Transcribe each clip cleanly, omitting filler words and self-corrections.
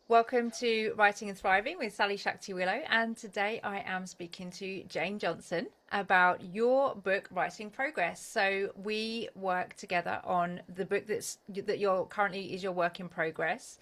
Welcome to Writing and Thriving with Sally-Shakti Willow, and today I am speaking to Jayne Johnson about your book Writing Progress. So we work together on the book that you're currently is your work in progress.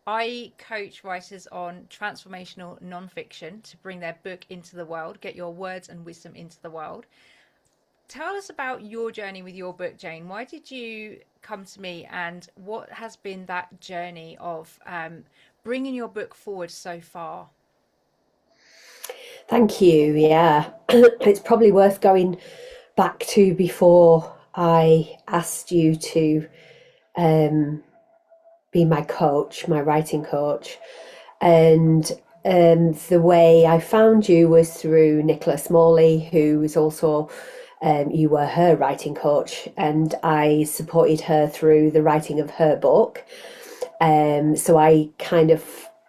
I coach writers on transformational nonfiction to bring their book into the world, get your words and wisdom into the world. Tell us about your journey with your book, Jayne. Why did you come to me, and what has been that journey of bringing your book forward so far? Thank you. Yeah, it's probably worth going back to before I asked you to um, be my coach, my writing coach. And the way I found you was through Nicola Smalley, who was also, you were her writing coach, and I supported her through the writing of her book. So I kind of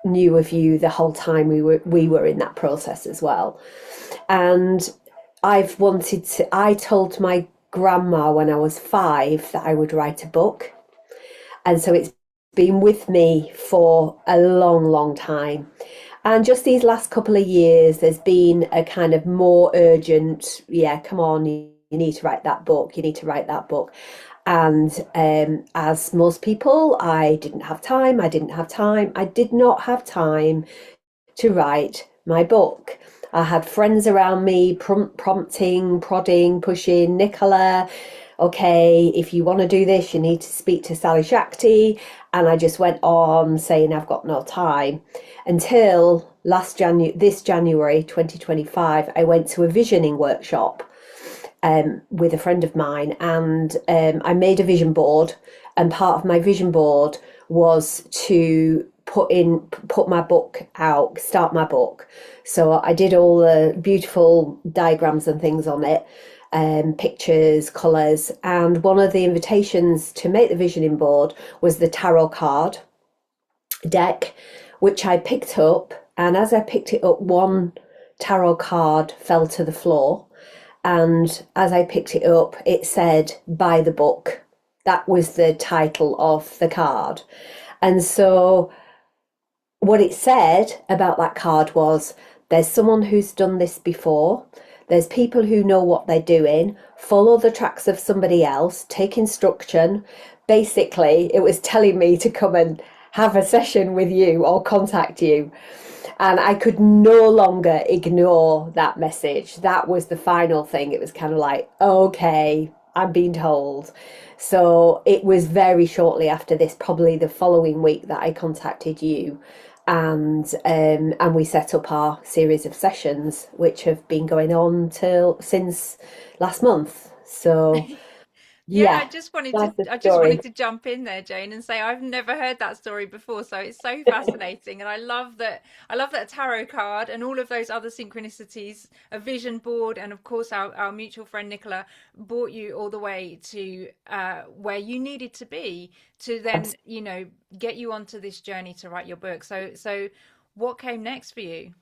knew of you the whole time we were in that process as well. And I told my grandma when I was 5 that I would write a book. And so it's been with me for a long, long time. And just these last couple of years, there's been a kind of more urgent, yeah, come on, you need to write that book, you need to write that book. And as most people, I didn't have time. I didn't have time. I did not have time to write my book. I had friends around me prompting, prodding, pushing, Nicola, okay, if you want to do this, you need to speak to Sally-Shakti. And I just went on saying I've got no time until this January 2025, I went to a visioning workshop with a friend of mine, and I made a vision board. And part of my vision board was to put my book out, start my book. So I did all the beautiful diagrams and things on it, pictures, colours. And one of the invitations to make the visioning board was the tarot card deck, which I picked up. And as I picked it up, one tarot card fell to the floor. And as I picked it up, it said, "Buy the book." That was the title of the card. And so what it said about that card was, there's someone who's done this before. There's people who know what they're doing. Follow the tracks of somebody else. Take instruction. Basically, it was telling me to come and have a session with you or contact you. And I could no longer ignore that message. That was the final thing. It was kind of like, okay, I'm being told. So it was very shortly after this, probably the following week, that I contacted you, and we set up our series of sessions, which have been going on till since last month. So Yeah, yeah, that's the I just story. wanted to jump in there, Jayne, and say I've never heard that story before. So it's so fascinating. And I love that tarot card and all of those other synchronicities, a vision board, and of course our mutual friend Nicola brought you all the way to where you needed to be to then, get you onto this journey to write your book. So what came next for you?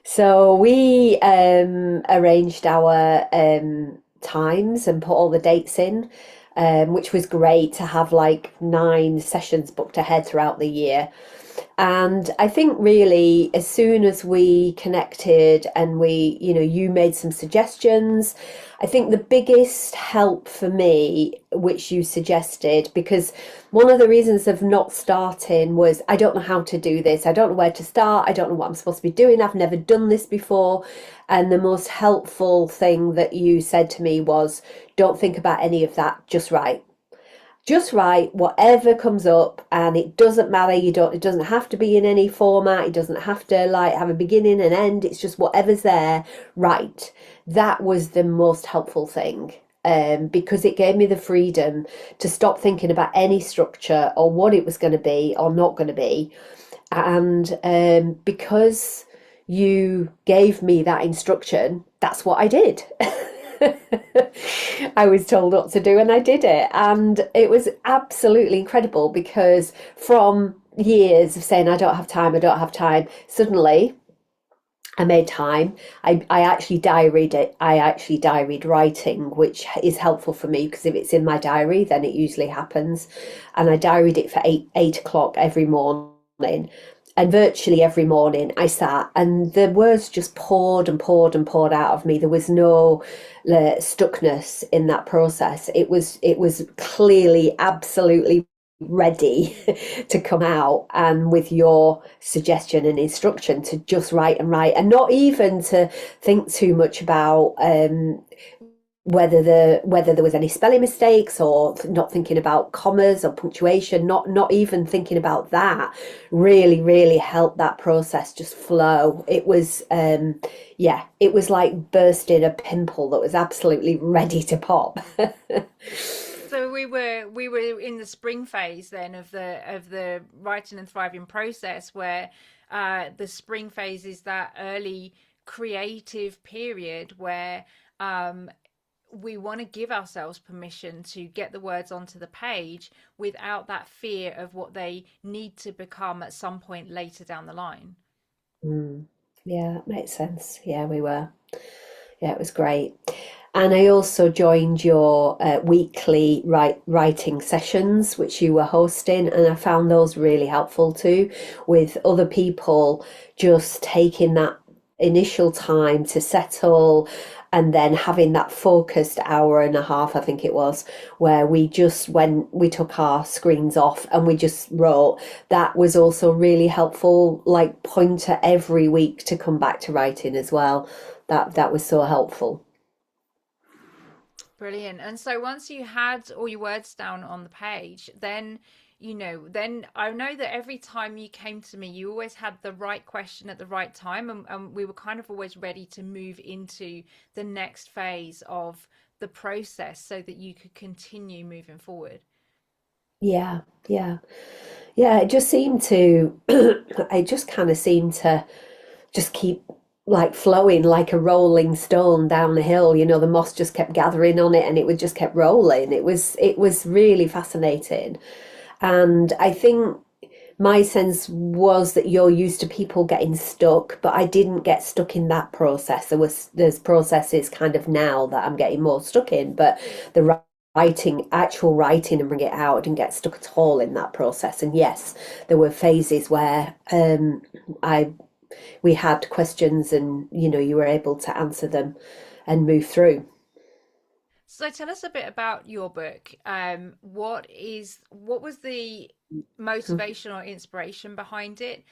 So we arranged our times and put all the dates in, which was great to have like 9 sessions booked ahead throughout the year. And I think really, as soon as we connected and you made some suggestions, I think the biggest help for me, which you suggested, because one of the reasons of not starting was I don't know how to do this. I don't know where to start. I don't know what I'm supposed to be doing. I've never done this before. And the most helpful thing that you said to me was, don't think about any of that, just write whatever comes up, and it doesn't matter. It doesn't have to be in any format. It doesn't have to like have a beginning and end. It's just whatever's there. Write. That was the most helpful thing. Because it gave me the freedom to stop thinking about any structure or what it was going to be or not going to be. And because you gave me that instruction, that's what I did. I was told what to do and I did it. And it was absolutely incredible because from years of saying, I don't have time, suddenly I made time. I actually diaried it. I actually diaried writing, which is helpful for me because if it's in my diary, then it usually happens. And I diaried it for eight o'clock every morning. and virtually every morning I sat, and the words just poured and poured and poured out of me. There was no stuckness in that process. It was clearly absolutely ready to come out, and with your suggestion and instruction to just write and write, and not even to think too much about whether there was any spelling mistakes, or not thinking about commas or punctuation, not even thinking about that, really helped that process just flow. It was yeah, it was like bursting a pimple that was absolutely ready to pop. So we were in the spring phase then of the writing and thriving process, where the spring phase is that early creative period where we want to give ourselves permission to get the words onto the page without that fear of what they need to become at some point later down the line. Mm. Yeah, that makes sense. Yeah, we were. Yeah, it was great. And I also joined your weekly writing sessions, which you were hosting, and I found those really helpful too, with other people just taking that initial time to settle, and then having that focused hour and a half, I think it was, where we just went, we took our screens off and we just wrote. That was also really helpful, like pointer every week to come back to writing as well. That was so helpful. Brilliant. And so once you had all your words down on the page, then, then I know that every time you came to me, you always had the right question at the right time. And we were kind of always ready to move into the next phase of the process so that you could continue moving forward. Yeah, yeah, yeah. It just seemed to, it just kind of seemed to just keep like flowing like a rolling stone down the hill. The moss just kept gathering on it, and it would just kept rolling. It was really fascinating. And I think my sense was that you're used to people getting stuck, but I didn't get stuck in that process. There's processes kind of now that I'm getting more stuck in, but the actual writing and bring it out, I didn't get stuck at all in that process. And yes, there were phases where I we had questions, and you were able to answer them and move through. So tell us a bit about your book. What was the motivation or inspiration behind it?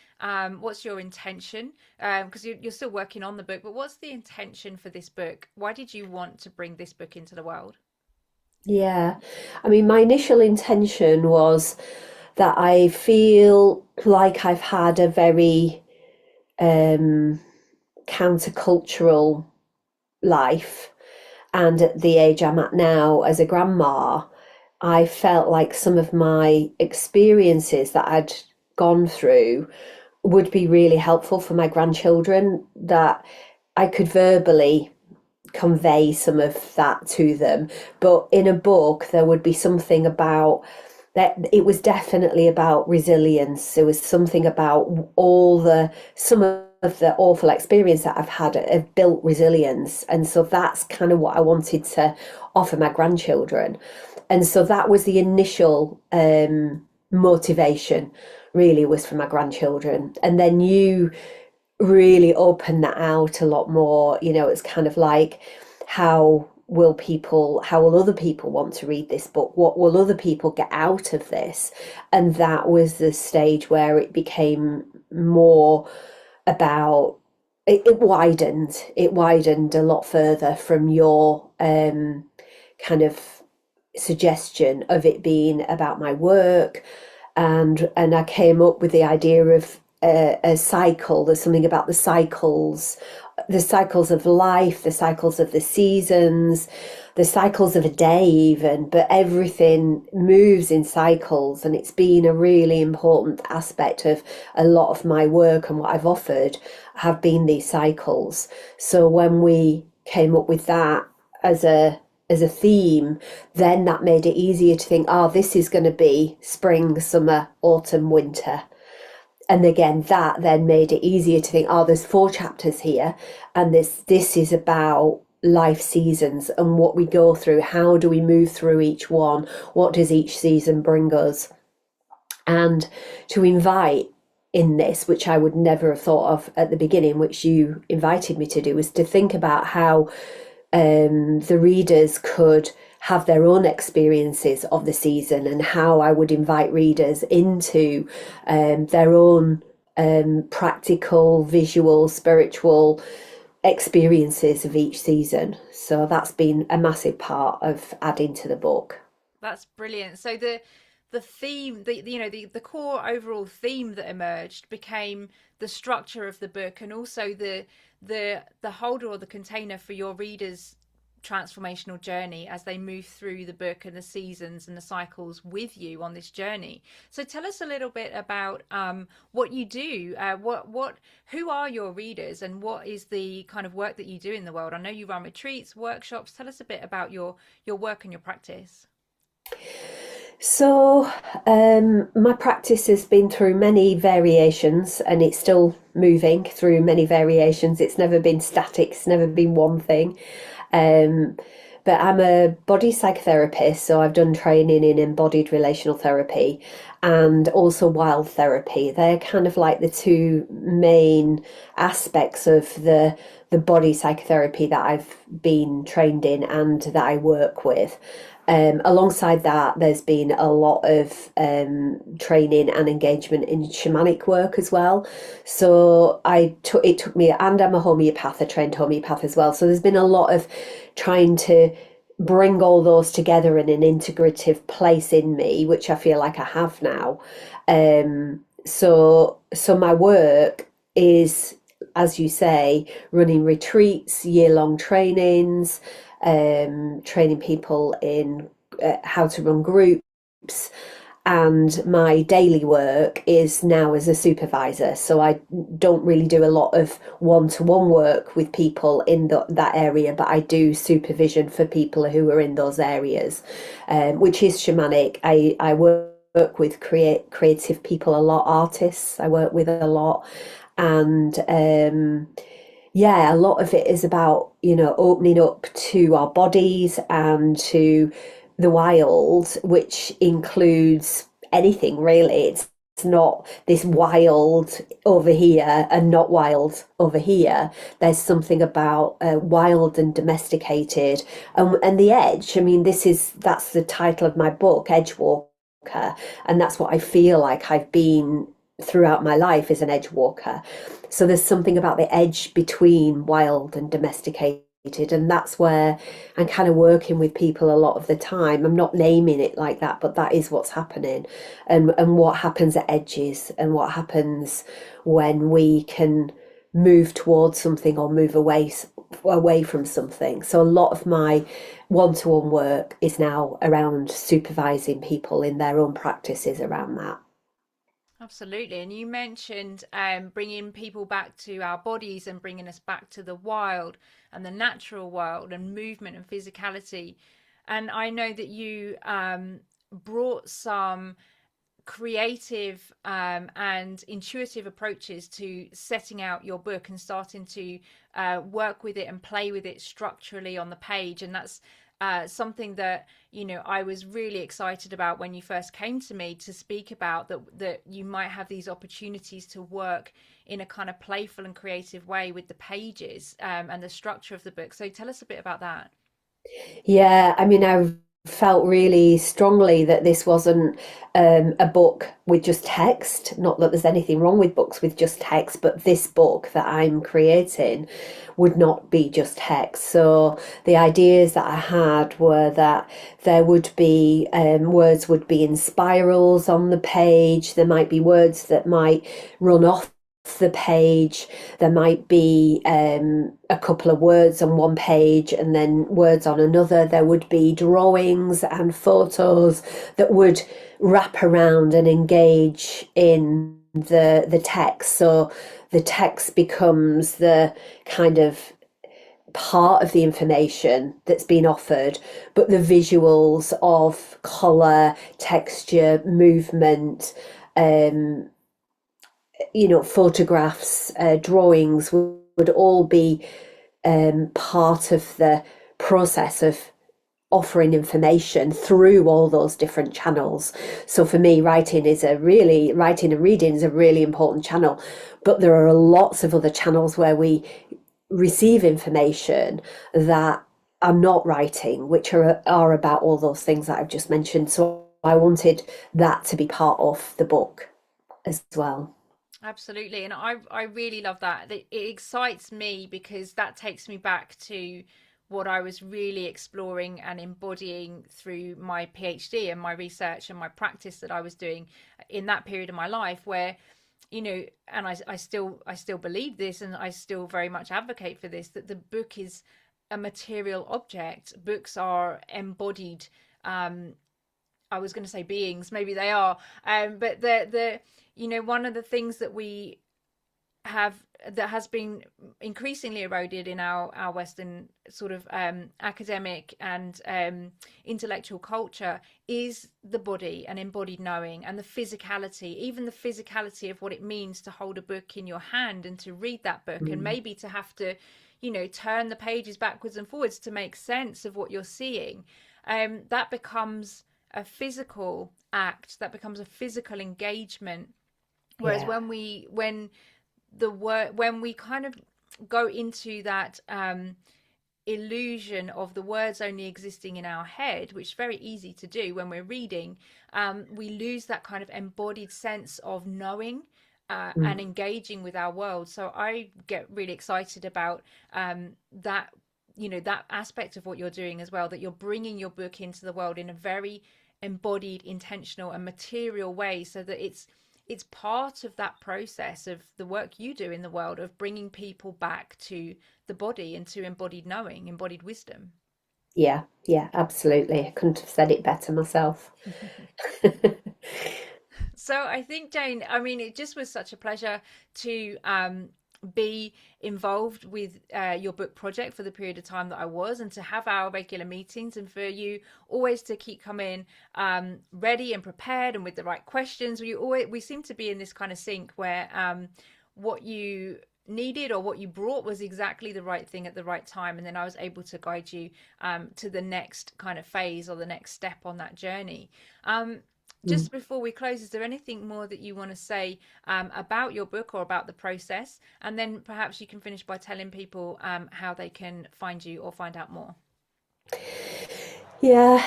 What's your intention? Because you're still working on the book, but what's the intention for this book? Why did you want to bring this book into the world? Yeah, I mean, my initial intention was that I feel like I've had a very um, countercultural life. And at the age I'm at now as a grandma, I felt like some of my experiences that I'd gone through would be really helpful for my grandchildren, that I could verbally convey some of that to them. But in a book, there would be something about that. It was definitely about resilience. There was something about some of the awful experience that I've had have built resilience. And so that's kind of what I wanted to offer my grandchildren. And so that was the initial motivation, really, was for my grandchildren. And then you really open that out a lot more. It's kind of like, how will other people want to read this book? What will other people get out of this? And that was the stage where it became more about, it widened a lot further from your kind of suggestion of it being about my work. And I came up with the idea of a cycle. There's something about the cycles of life, the cycles of the seasons, the cycles of a day even, but everything moves in cycles. And it's been a really important aspect of a lot of my work, and what I've offered have been these cycles. So when we came up with that as a theme, then that made it easier to think, oh, this is going to be spring, summer, autumn, winter. And again, that then made it easier to think, oh, there's 4 chapters here, and this is about life seasons and what we go through. How do we move through each one? What does each season bring us? And to invite in this, which I would never have thought of at the beginning, which you invited me to do, was to think about how the readers could have their own experiences of the season, and how I would invite readers into their own practical, visual, spiritual experiences of each season. So that's been a massive part of adding to the book. That's brilliant. So the theme, the core overall theme that emerged became the structure of the book, and also the holder or the container for your readers' transformational journey as they move through the book and the seasons and the cycles with you on this journey. So tell us a little bit about what you do, who are your readers, and what is the kind of work that you do in the world. I know you run retreats, workshops. Tell us a bit about your work and your practice. So, my practice has been through many variations, and it's still moving through many variations. It's never been static, it's never been one thing. Um, but I'm a body psychotherapist, so I've done training in embodied relational therapy and also wild therapy. They're kind of like the two main aspects of the body psychotherapy that I've been trained in and that I work with. Alongside that, there's been a lot of training and engagement in shamanic work as well. So it took me, and I'm a homeopath, a trained homeopath as well. So there's been a lot of trying to bring all those together in an integrative place in me, which I feel like I have now. So my work is, as you say, running retreats, year-long trainings, training people in how to run groups. And my daily work is now as a supervisor. So I don't really do a lot of one-to-one work with people in that area, but I do supervision for people who are in those areas, which is shamanic. I work with creative people a lot, artists I work with a lot. And yeah, a lot of it is about, opening up to our bodies and to the wild, which includes anything really. It's not this wild over here and not wild over here. There's something about wild and domesticated, and the edge. I mean, that's the title of my book, Edgewalker, and that's what I feel like I've been throughout my life, as an edge walker. So there's something about the edge between wild and domesticated, and that's where I'm kind of working with people a lot of the time. I'm not naming it like that, but that is what's happening, and what happens at edges, and what happens when we can move towards something or move away from something. So a lot of my one-to-one work is now around supervising people in their own practices around that. Absolutely. And you mentioned bringing people back to our bodies and bringing us back to the wild and the natural world and movement and physicality. And I know that you brought some creative and intuitive approaches to setting out your book and starting to work with it and play with it structurally on the page. And that's something that I was really excited about when you first came to me to speak about, that you might have these opportunities to work in a kind of playful and creative way with the pages and the structure of the book. So tell us a bit about that. Yeah, I mean, I've felt really strongly that this wasn't a book with just text. Not that there's anything wrong with books with just text, but this book that I'm creating would not be just text. So the ideas that I had were that there would be words would be in spirals on the page. There might be words that might run off the page. There might be a couple of words on one page and then words on another. There would be drawings and photos that would wrap around and engage in the text. So the text becomes the kind of part of the information that's been offered, but the visuals of colour, texture, movement, photographs, drawings would all be part of the process of offering information through all those different channels. So for me, writing and reading is a really important channel. But there are lots of other channels where we receive information that are not writing, which are about all those things that I've just mentioned. So I wanted that to be part of the book as well. Absolutely. And I really love that. It excites me because that takes me back to what I was really exploring and embodying through my PhD and my research and my practice that I was doing in that period of my life where, and I still believe this, and I still very much advocate for this, that the book is a material object. Books are embodied, I was going to say beings, maybe they are, but one of the things that we have that has been increasingly eroded in our Western sort of academic and intellectual culture is the body and embodied knowing and the physicality, even the physicality of what it means to hold a book in your hand and to read that book, and Mm. maybe to have to, turn the pages backwards and forwards to make sense of what you're seeing. That becomes a physical act, that becomes a physical engagement. Whereas Yeah. when we kind of go into that illusion of the words only existing in our head, which is very easy to do when we're reading, we lose that kind of embodied sense of knowing and Mm. engaging with our world. So I get really excited about that, that aspect of what you're doing as well, that you're bringing your book into the world in a very embodied, intentional and material way, so that it's part of that process of the work you do in the world of bringing people back to the body and to embodied knowing, embodied wisdom. Yeah, yeah, absolutely. I couldn't have said it better myself. So I think, Jayne, I mean, it just was such a pleasure to be involved with your book project for the period of time that I was, and to have our regular meetings, and for you always to keep coming ready and prepared and with the right questions. We seem to be in this kind of sync where what you needed or what you brought was exactly the right thing at the right time, and then I was able to guide you to the next kind of phase or the next step on that journey. Mm. Just before we close, is there anything more that you want to say about your book or about the process? And then perhaps you can finish by telling people how they can find you or find out more. Yeah,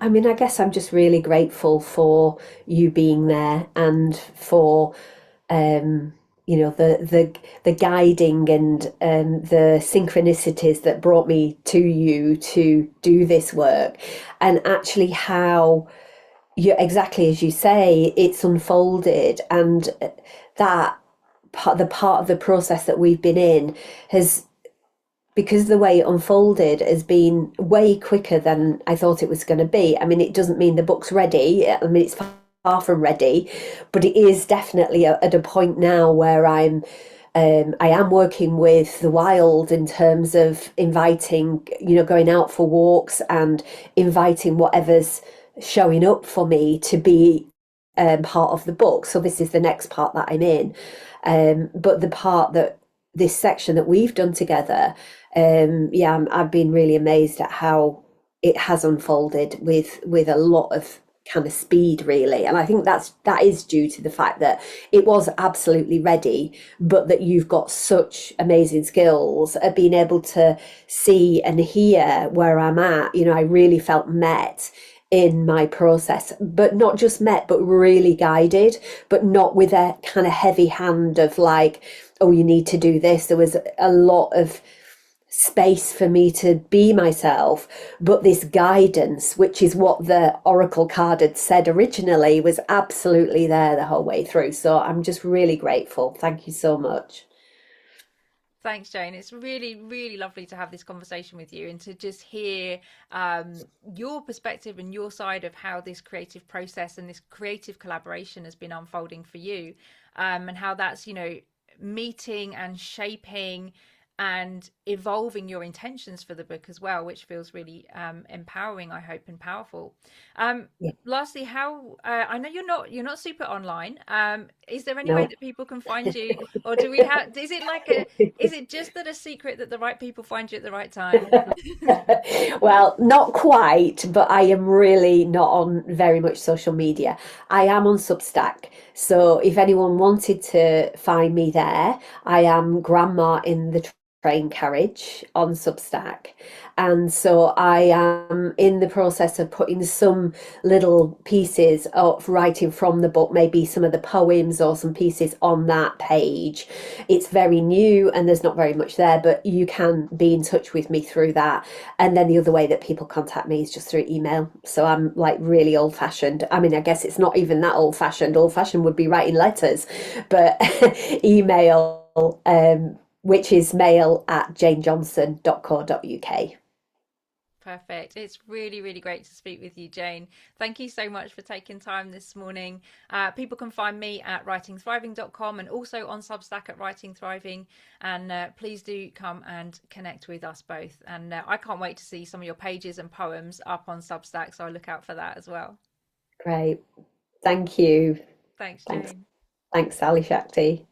I mean, I guess I'm just really grateful for you being there and for um, the guiding and the synchronicities that brought me to you to do this work, and actually how you exactly as you say it's unfolded, and that the part of the process that we've been in has, because the way it unfolded has been way quicker than I thought it was going to be. I mean, it doesn't mean the book's ready. I mean, it's far from ready, but it is definitely at a point now where I am working with the wild in terms of inviting, going out for walks and inviting whatever's showing up for me to be part of the book. So this is the next part that I'm in. But the part that this section that we've done together, yeah, I've been really amazed at how it has unfolded with a lot of kind of speed, really. And I think that is due to the fact that it was absolutely ready, but that you've got such amazing skills at being able to see and hear where I'm at. I really felt met in my process, but not just met, but really guided, but not with a kind of heavy hand of like, oh, you need to do this. There was a lot of space for me to be myself, but this guidance, which is what the oracle card had said originally, was absolutely there the whole way through. So I'm just really grateful. Thank you so much. Thanks, Jayne. It's really, really lovely to have this conversation with you and to just hear your perspective and your side of how this creative process and this creative collaboration has been unfolding for you, and how that's, meeting and shaping and evolving your intentions for the book as well, which feels really empowering, I hope, and powerful. Um, Yeah. Lastly, how I know you're not super online. Is there any way No. that people can find you, or do we have? Is it like a? Is it just that a secret that the right people find you at the right time? Well, not quite, but I am really not on very much social media. I am on Substack. So if anyone wanted to find me there, I am Grandma in the Train Carriage on Substack. And so I am in the process of putting some little pieces of writing from the book, maybe some of the poems or some pieces on that page. It's very new and there's not very much there, but you can be in touch with me through that. And then the other way that people contact me is just through email. So I'm like really old fashioned. I mean, I guess it's not even that old fashioned. Old fashioned would be writing letters, but email, which is mail@janejohnson.co.uk. Perfect. It's really, really great to speak with you, Jayne. Thank you so much for taking time this morning. People can find me at writingthriving.com and also on Substack at Writing Thriving. And please do come and connect with us both. And I can't wait to see some of your pages and poems up on Substack. So I'll look out for that as well. Great. Thank you. Thanks, Thanks. Jayne. Thanks, Sally-Shakti.